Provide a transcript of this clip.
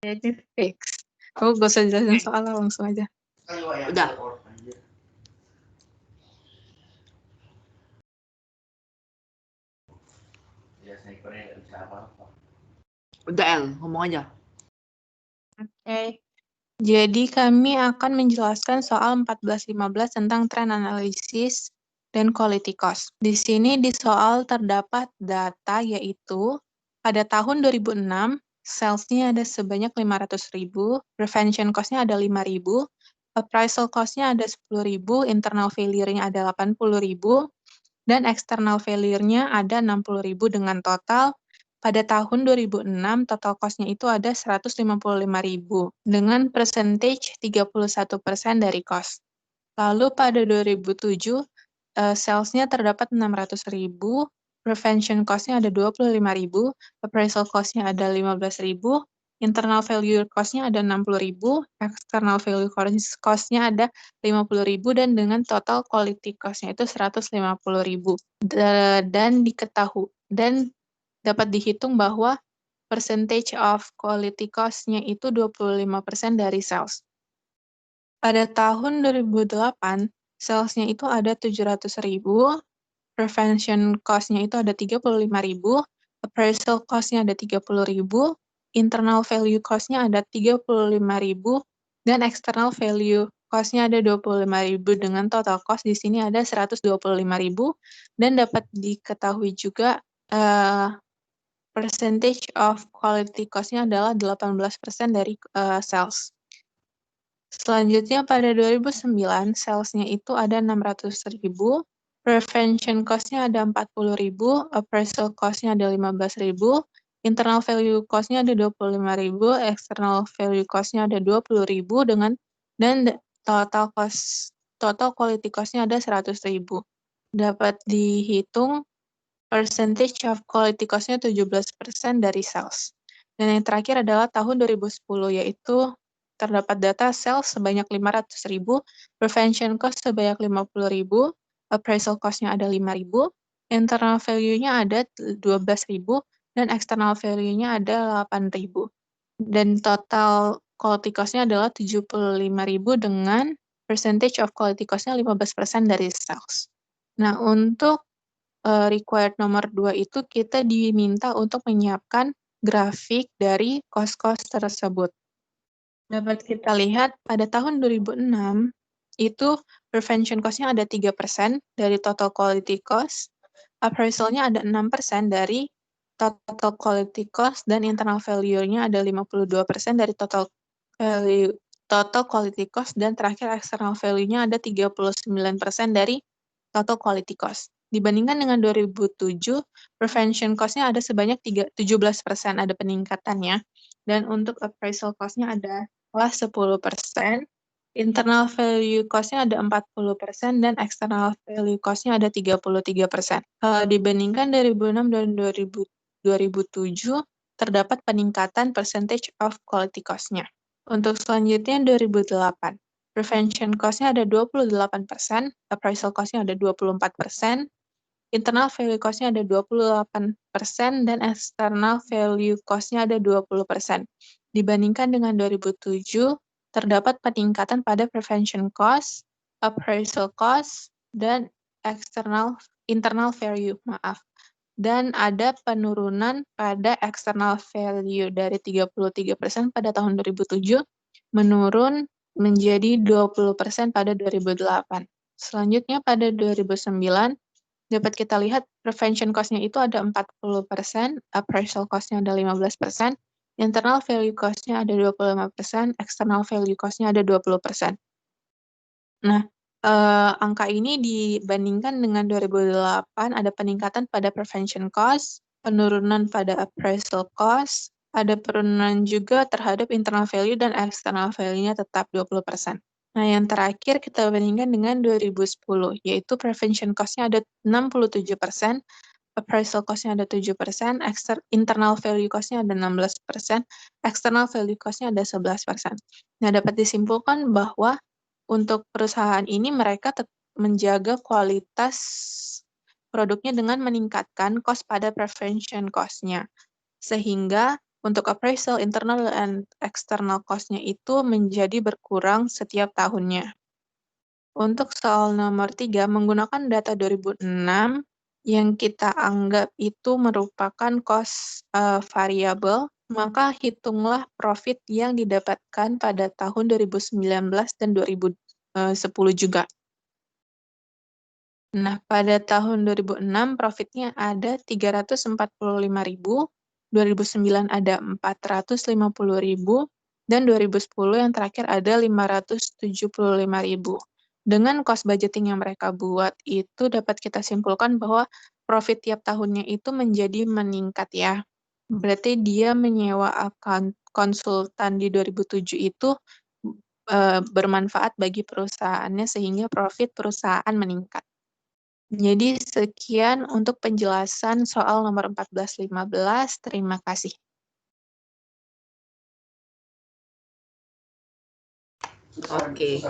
Ini fix. Aku gak usah jelasin soalnya, langsung aja. Udah. Udah El, ngomong aja. Oke. Jadi kami akan menjelaskan soal 14-15 tentang trend analysis dan quality cost. Di sini di soal terdapat data yaitu pada tahun 2006 sales-nya ada sebanyak 500.000, prevention cost-nya ada 5.000, appraisal cost-nya ada 10.000, internal failure-nya ada 80.000, dan external failure-nya ada 60.000 dengan total pada tahun 2006 total cost-nya itu ada 155.000 dengan percentage 31% dari cost. Lalu pada 2007 sales-nya terdapat 600.000, prevention cost-nya ada 25.000, appraisal cost-nya ada 15.000, internal value cost-nya ada 60.000, external value cost-nya ada 50.000, dan dengan total quality cost-nya itu 150.000. Dan dapat dihitung bahwa percentage of quality cost-nya itu 25% dari sales. Pada tahun 2008, sales-nya itu ada 700.000, prevention cost-nya itu ada 35.000, appraisal cost-nya ada 30.000, internal value cost-nya ada 35.000, dan external value cost-nya ada 25.000 dengan total cost di sini ada 125.000, dan dapat diketahui juga percentage of quality cost-nya adalah 18% dari sales. Selanjutnya pada 2009, sales-nya itu ada 600.000, prevention cost-nya ada 40.000, appraisal cost-nya ada 15.000, internal value cost-nya ada 25.000, external value cost-nya ada 20.000 dan total quality cost-nya ada 100.000. Dapat dihitung percentage of quality cost-nya 17% dari sales. Dan yang terakhir adalah tahun 2010, yaitu terdapat data sales sebanyak 500.000, prevention cost sebanyak 50.000, appraisal cost-nya ada 5.000, internal value-nya ada 12.000, dan external value-nya ada 8.000. Dan total quality cost-nya adalah 75.000 dengan percentage of quality cost-nya 15% dari sales. Nah, untuk required nomor 2 itu kita diminta untuk menyiapkan grafik dari cost-cost tersebut. Dapat kita lihat pada tahun 2006 itu prevention cost-nya ada 3% dari total quality cost, appraisal-nya ada 6% dari total quality cost, dan internal value-nya ada 52% dari total quality cost, dan terakhir external value-nya ada 39% dari total quality cost. Dibandingkan dengan 2007, prevention cost-nya ada sebanyak 17%, ada peningkatannya. Dan untuk appraisal cost-nya adalah 10%, internal value cost-nya ada 40%, dan external value cost-nya ada 33%. Dibandingkan 2006 dan 2007, terdapat peningkatan percentage of quality cost-nya. Untuk selanjutnya 2008. Prevention cost-nya ada 28%, appraisal cost-nya ada 24%, internal value cost-nya ada 28%, dan external value cost-nya ada 20%. Dibandingkan dengan 2007, terdapat peningkatan pada prevention cost, appraisal cost, dan internal value, dan ada penurunan pada external value dari 33% pada tahun 2007 menurun menjadi 20% pada 2008. Selanjutnya pada 2009 dapat kita lihat prevention cost-nya itu ada 40%, appraisal cost-nya ada 15%, internal value cost-nya ada 25%, external value cost-nya ada 20%. Nah, angka ini dibandingkan dengan 2008 ada peningkatan pada prevention cost, penurunan pada appraisal cost, ada penurunan juga terhadap internal value, dan external value-nya tetap 20%. Nah, yang terakhir kita bandingkan dengan 2010, yaitu prevention cost-nya ada 67%, appraisal cost-nya ada 7%, internal value cost-nya ada 16%, external value cost-nya ada 11%. Nah, dapat disimpulkan bahwa untuk perusahaan ini mereka menjaga kualitas produknya dengan meningkatkan cost pada prevention cost-nya. Sehingga Untuk appraisal, internal and external cost-nya itu menjadi berkurang setiap tahunnya. Untuk soal nomor 3, menggunakan data 2006 yang kita anggap itu merupakan cost variabel, maka hitunglah profit yang didapatkan pada tahun 2019 dan 2010 juga. Nah, pada tahun 2006 profitnya ada 345.000, 2009 ada 450.000, dan 2010 yang terakhir ada 575.000. Dengan cost budgeting yang mereka buat itu dapat kita simpulkan bahwa profit tiap tahunnya itu menjadi meningkat ya. Berarti dia menyewa konsultan di 2007 itu bermanfaat bagi perusahaannya sehingga profit perusahaan meningkat. Jadi sekian untuk penjelasan soal nomor 14-15. Terima kasih. Oke.